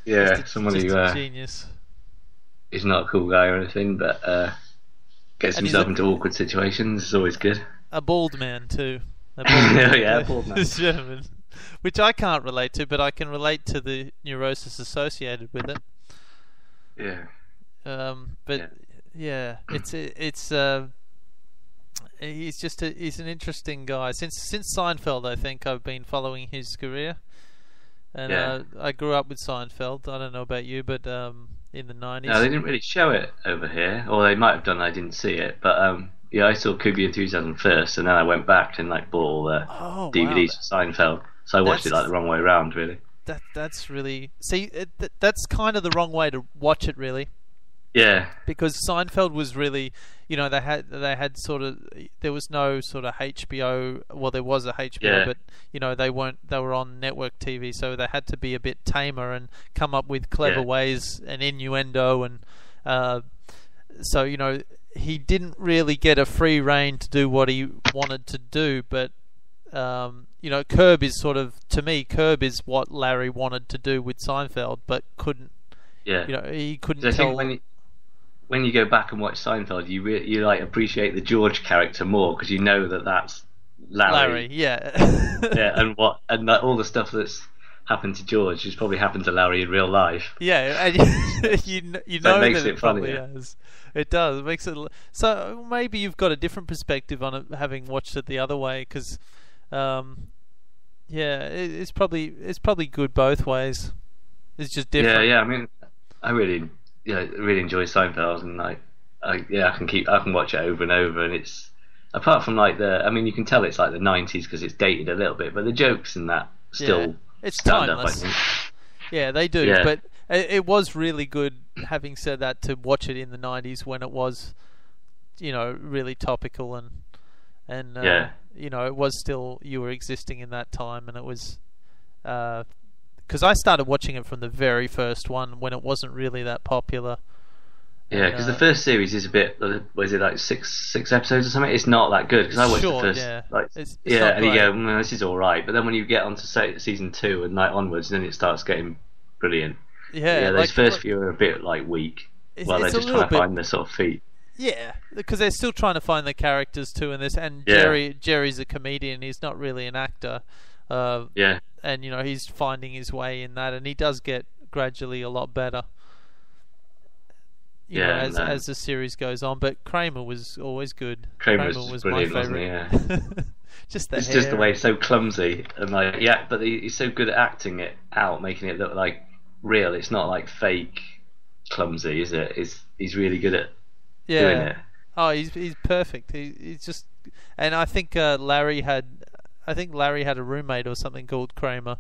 Yeah, someone Just who a genius. is not a cool guy or anything, but gets And he's himself into awkward situations is always good. a bald man too. A bald Oh man, yeah, bald man. German, which I can't relate to, but I can relate to the neurosis associated with it. Yeah, But yeah, yeah, he's an interesting guy. Since Seinfeld, I think I've been following his career, and yeah. I grew up with Seinfeld. I don't know about you, but in the No, they '90s. didn't really show it over here, or they might have done. I didn't see it, but yeah, I saw Curb Your Enthusiasm first, and then I went back and like bought all the Oh wow, DVDs for Seinfeld. So I watched it like that's the wrong way around, really. that's really that's kind of the wrong way to watch it, really. Yeah, Because Seinfeld was really, they had sort of, there was no sort of HBO. Well, there was a HBO, yeah, but they were on network TV, so they had to be a bit tamer and come up with clever yeah, ways and innuendo, and uh, so he didn't really get a free rein to do what he wanted to do, but. Curb is sort of, to me, Curb is what Larry wanted to do with Seinfeld, but couldn't. yeah. He couldn't So I think tell. when you go back and watch Seinfeld, you like appreciate the George character more because you know that that's Larry, Larry. yeah. Yeah, and that all the stuff that's happened to George has probably happened to Larry in real life. Yeah, and you So it know makes that it it probably funnier. has. It does. It makes it so maybe you've got a different perspective on it having watched it the other way because, yeah, it's probably good both ways. It's just Yeah, different. yeah. I mean, I really, really enjoy Seinfeld, and yeah, I can watch it over and over, and it's apart from like I mean, you can tell it's like the '90s because it's dated a little bit, but the jokes and that Yeah, still it's stand up, I timeless. think. Yeah, they do. Yeah, But it was really good. Having said that, to watch it in the '90s when it was, really topical and yeah, it was still, you were existing in that time, and it was because I started watching it from the very first one when it wasn't really that popular, yeah. and Because the first series is a bit, was it like six episodes or something? It's not that good because I watched the short. first Yeah, like it's yeah, not and you great. go, this is all right, but then when you get onto season two and like onwards, then it starts getting brilliant. Yeah, Yeah, those first few are a bit like weak. Well, they're it's a just little trying to bit. find their sort of feet. Yeah, because they're still trying to find the characters too in this, and Yeah, Jerry's a comedian. He's not really an actor, uh, yeah, and he's finding his way in that, and he does get gradually a lot better. yeah, and As the series goes on. But Kramer was always good. Kramer's Kramer just was my brilliant, wasn't he? favorite. Yeah. Just the It's just the hair. way he's so clumsy and like yeah, but he's so good at acting it out, making it look like real. It's not like fake clumsy, is it? He's really good at doing Yeah. it. Oh, he's perfect. He's just, and I think Larry had a roommate or something called Kramer.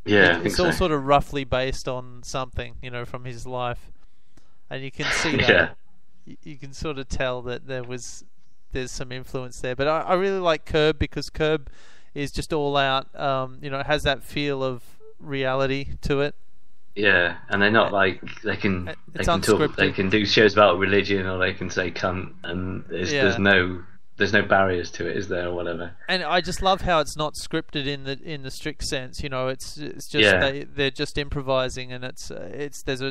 Yeah, I think It's all so. sort of roughly based on something, from his life, and you can see that. Yeah, You can sort of tell that there's some influence there. But I really like Curb because Curb is just all out. It has that feel of reality to it. yeah, and they're not like they It's can talk, they unscripted. can do shows about religion or they can say cunt, and Yeah. there's no barriers to it, is there, or whatever? And I just love how it's not scripted in the strict sense. It's just Yeah, they're just improvising, and it's there's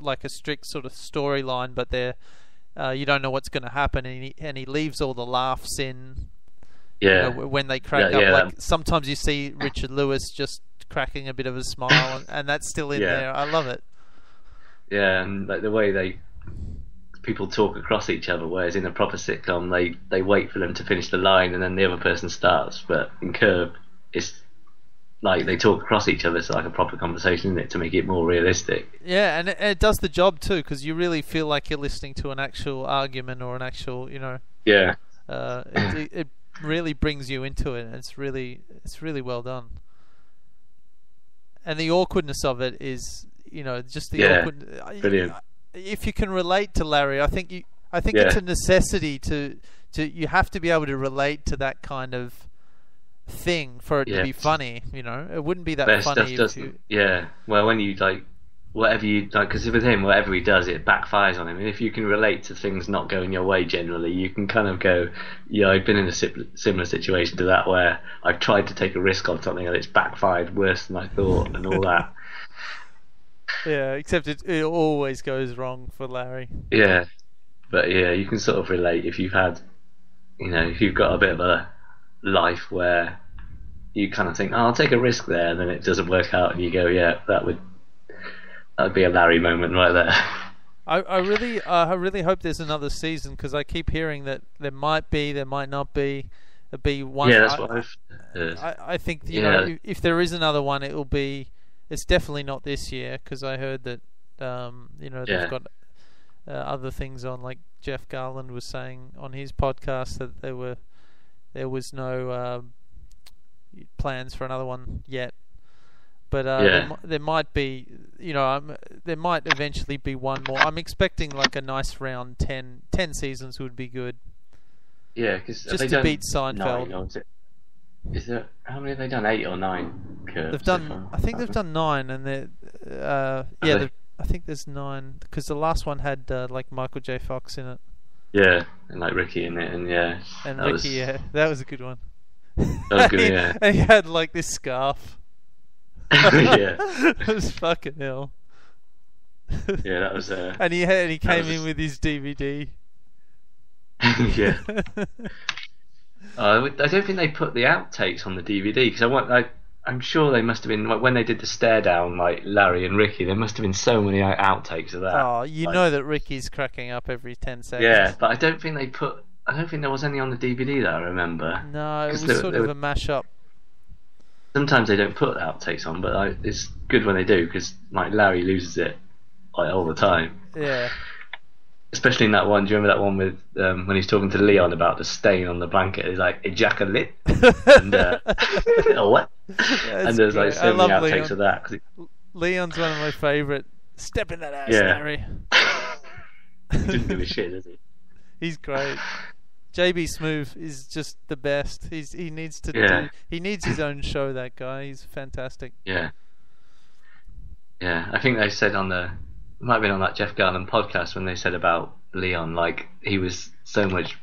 like a strict sort of storyline, but you don't know what's going to happen, and he leaves all the laughs in. yeah, When they yeah, crack up, yeah, like sometimes you see Richard Lewis just cracking a bit of a smile, and that's still in yeah, there. I love it. yeah, and like the way people talk across each other, whereas in a proper sitcom they wait for them to finish the line and then the other person starts. But in Curb, it's like they talk across each other. It's like a proper conversation, isn't it, to make it more realistic? Yeah, and it does the job too, because you really feel like you're listening to an actual argument or an actual, Yeah, it really brings you into it. And it's really well done. And the awkwardness of it is, just the yeah, awkward. brilliant. If you can relate to Larry, I think it's Yeah, a necessity you have to be able to relate to that kind of thing for it to yeah. be funny. It wouldn't be that Their stuff funny if doesn't. you. Yeah, well, when you like whatever you like, because with him, whatever he does, it backfires on him. And if you can relate to things not going your way generally, you can kind of go, yeah, I've been in a similar situation to that where I've tried to take a risk on something and it's backfired worse than I thought, and all that. Yeah, except it always goes wrong for Larry. Yeah, but yeah, you can sort of relate if you've had, if you've got a bit of a life where you kind of think, oh, I'll take a risk there, and then it doesn't work out, and you go, yeah, that'd be a Larry moment right there. I really hope there's another season, because I keep hearing that there might be, there might not be. There'll be one. Yeah, that's what I've heard. I think if there is another one, it'll be. It's definitely not this year, because I heard that they've got other things on. Like Jeff Garland was saying on his podcast that there was no plans for another one yet. But there might be, there might eventually be one more. I'm expecting like a nice round 10 seasons would be good. Yeah, because just to beat Seinfeld. 9, is there, how many have they done? 8 or 9 curves? They've done. I think they've done 9, and I think there's 9, because the last one had like Michael J. Fox in it. Yeah, and like Ricky in it, and Ricky, that was a good one. That was good, yeah. And he had like this scarf. Yeah, it was fucking hell. Yeah, that was. And he came in with his DVD. Yeah. I don't think they put the outtakes on the DVD, because I'm sure they must have been, like, when they did the stare down, like Larry and Ricky, there must have been so many outtakes of that. Oh, you know that Ricky's cracking up every 10 seconds. Yeah, but I don't think there was any on the DVD that I remember. No, it was sort of a mash-up. Sometimes they don't put outtakes on, but it's good when they do, because like Larry loses it like all the time. Yeah. Especially in that one. Do you remember that one with when he's talking to Leon about the stain on the blanket? He's like, ejaculate, and or what? Yeah, and there's like so many outtakes Leon. Of that. Leon's one of my favourite. Step in that ass, Larry. He didn't give a shit, does he? He's great. JB Smoove is just the best. He needs his own show. That guy, he's fantastic. Yeah. Yeah, I think they said it might have been on that Jeff Garland podcast when they said about Leon, like he was so much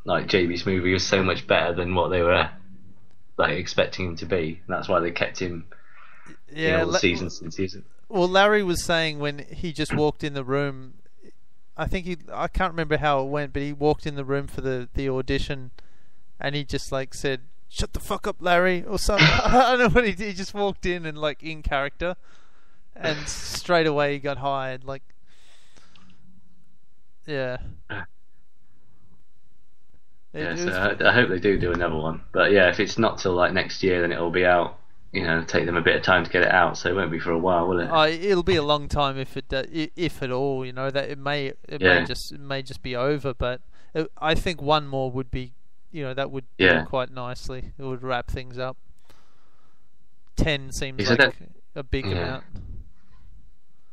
like JB Smoove. He was so much better than what they were like expecting him to be. And that's why they kept him. Yeah, all the season since season. Well, Larry was saying when he just walked in the room. I can't remember how it went, but he walked in the room for the audition, and he just like said, "Shut the fuck up, Larry," or something. I don't know what he just walked in and like in character, and straight away he got hired. Like, yeah. So I hope they do another one. But yeah, if it's not till like next year, then it'll be out. Take them a bit of time to get it out, so it won't be for a while, will it? It'll be a long time if at all. That it may just be over. But I think one more would be, that would do quite nicely. It would wrap things up. 10 seems like a big amount.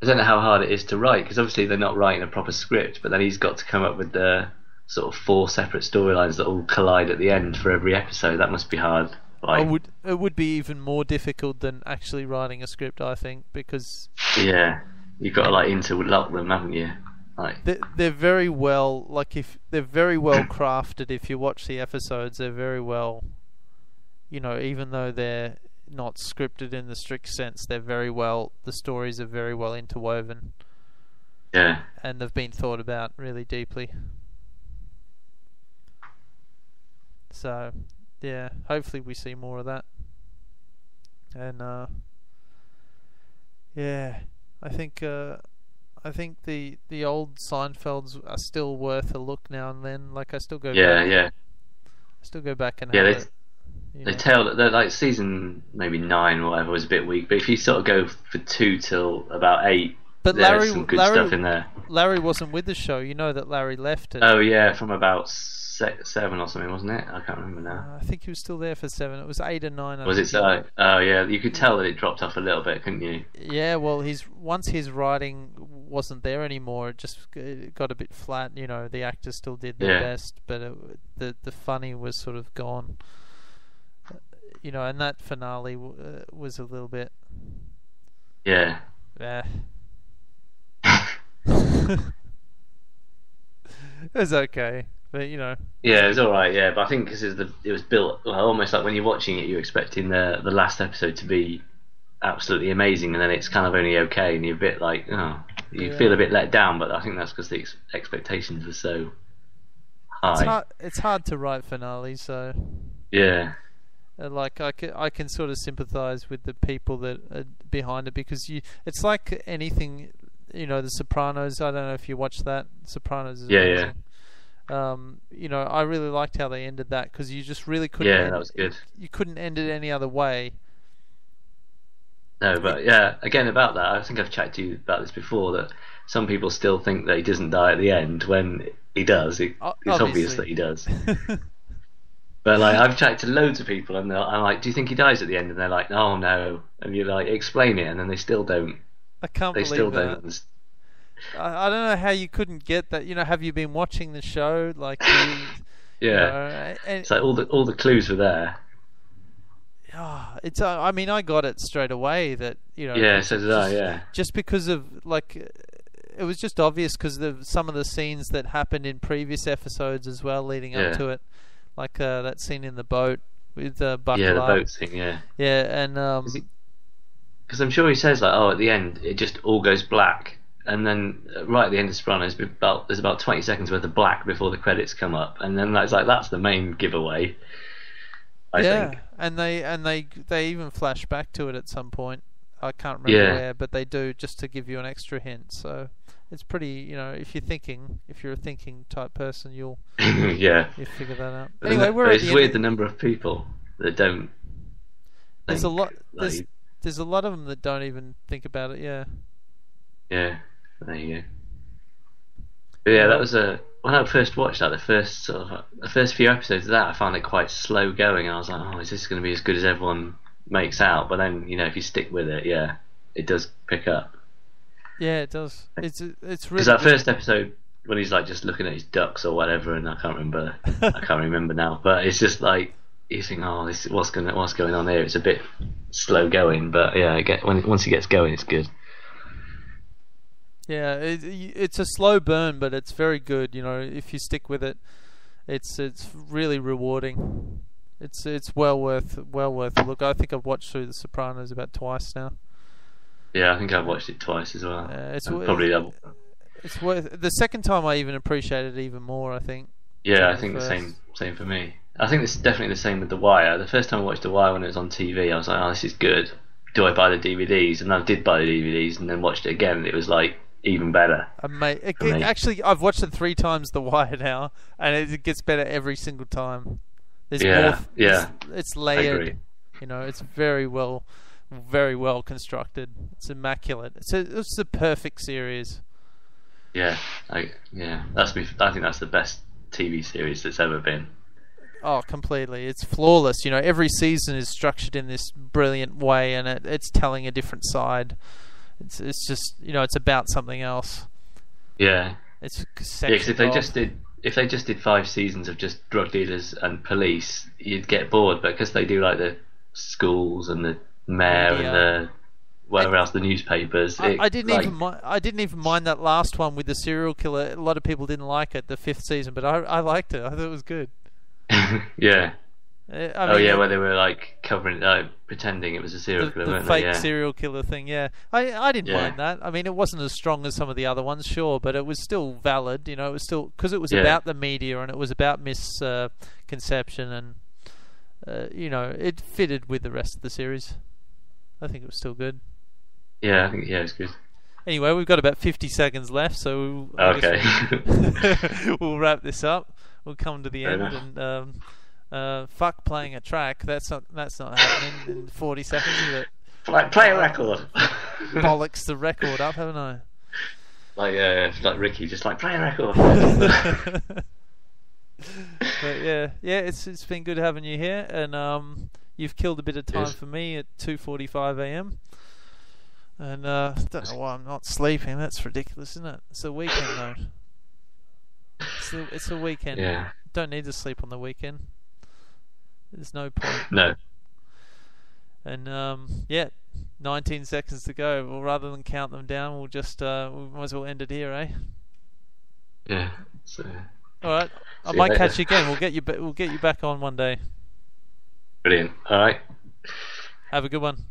I don't know how hard it is to write, because obviously they're not writing a proper script, but then he's got to come up with the sort of 4 separate storylines that all collide at the end for every episode. That must be hard. It would be even more difficult than actually writing a script, I think, because you've got to like interlock them, haven't you? Like they're very well, if they're very well crafted. If you watch the episodes, they're very well, even though they're not scripted in the strict sense, they're very well. The stories are very well interwoven. Yeah, and they've been thought about really deeply. So. Yeah, hopefully we see more of that. And I think the old Seinfelds are still worth a look now and then. Like I still go back. I still go back and have it. They tell that like season maybe 9 or whatever was a bit weak, but if you sort of go for 2 till about 8, but there's some good stuff in there. Larry wasn't with the show. You know that Larry left it. Oh yeah, from about 7 or something, wasn't it? I can't remember now. I think he was still there for 7. It was 8 or 9. Was it so? Oh yeah, you could tell that it dropped off a little bit, couldn't you? Yeah, well, once his writing wasn't there anymore, it just got a bit flat. The actors still did their best, but the funny was sort of gone. And that finale was a little bit. Yeah. It was okay. But yeah, it was all right. Yeah, but I think because it was built almost like when you're watching it, you're expecting the last episode to be absolutely amazing, and then it's kind of only okay, and you're a bit like, oh, you feel a bit let down. But I think that's because the expectations were so high. It's hard to write finales, so Yeah, like I can sort of sympathise with the people that are behind it, because it's like anything, The Sopranos. I don't know if you watched that. Sopranos is amazing. I really liked how they ended that, because you just really couldn't. Yeah, that was good. You couldn't end it any other way. No, but yeah, again about that, I think I've chatted to you about this before, that some people still think that he doesn't die at the end when he does. It's obvious that he does. But like, I've chatted to loads of people, and I'm like, "Do you think he dies at the end?" And they're like, "Oh no," and you're like, "Explain it," and then they still don't. I can't believe that. I don't know how you couldn't get that. Have you been watching the show? Like, yeah, it's like all the clues were there. It's. I mean, I got it straight away that Yeah, so did I. Yeah. Just because of like, it was just obvious because of some of the scenes that happened in previous episodes as well, leading up to it, like that scene in the boat with Buck. Yeah, the boat scene. Yeah. Yeah, and because I'm sure he says like, oh, at the end it just all goes black, and then right at the end of Sopranos, there's about 20 seconds worth of black before the credits come up, and then that's the main giveaway. I think. And they even flash back to it at some point. I can't remember where, but they do, just to give you an extra hint. So it's pretty, if you're a thinking type person, you'll you figure that out. Anyway, it's weird the number of people that don't. There's a lot. There's a lot of them that don't even think about it. Yeah. Yeah. There you go. But yeah, that was when I first watched that, the first few episodes of that, I found it quite slow going. I was like, oh, is this going to be as good as everyone makes out? But then, if you stick with it, it does pick up. Yeah, it does. It's really, because that first episode when he's like just looking at his ducks or whatever, and I can't remember now. But it's just like you think, oh, this what's going on here? It's a bit slow going, but yeah, once he gets going, it's good. Yeah, it's a slow burn, but it's very good. If you stick with it, it's really rewarding. It's well worth a look. I think I've watched through The Sopranos about twice now. Yeah, I think I've watched it twice as well. It's probably double. It's worth. The second time I even appreciated it even more, I think. Yeah, I think the same for me. I think it's definitely the same with The Wire. The first time I watched The Wire when it was on TV, I was like, oh, this is good. Do I buy the DVDs? And I did buy the DVDs, and then watched it again, and it was like even better. Actually, I've watched it 3 times, The Wire now, and it gets better every single time. There's more. It's layered. It's very well constructed. It's immaculate. It's a perfect series. Yeah, I think that's the best TV series that's ever been. Oh, completely. It's flawless. Every season is structured in this brilliant way, and it's telling a different side. It's just it's about something else. Yeah. It's because if they just did 5 seasons of just drug dealers and police, you'd get bored. But because they do like the schools and the mayor and the whatever else, the newspapers. I didn't even mind that last one with the serial killer. A lot of people didn't like it, the 5th season, but I liked it. I thought it was good. Yeah. Where they were like covering, pretending it was a serial killer. The fake serial killer thing. Yeah, I didn't mind that. I mean, it wasn't as strong as some of the other ones, sure, but it was still valid. It was still because it was about the media and it was about misconception, and it fitted with the rest of the series. I think it was still good. Yeah, I think it's good. Anyway, we've got about 50 seconds left, so we'll wrap this up. We'll come to the end and. Fuck playing a track. That's not happening in 40 seconds, is it? Play a record. Bollocks the record up, haven't I? Like Ricky, just like play a record. But yeah, it's been good having you here, and you've killed a bit of time for me at 2:45 a.m. And don't know why I'm not sleeping. That's ridiculous, isn't it? It's a weekend though. It's a weekend. Yeah. Don't need to sleep on the weekend. There's no point. No. And 19 seconds to go. Well, rather than count them down, we'll just we might as well end it here, eh? Yeah. All right. I might catch you again. We'll get you back on one day. Brilliant. All right. Have a good one.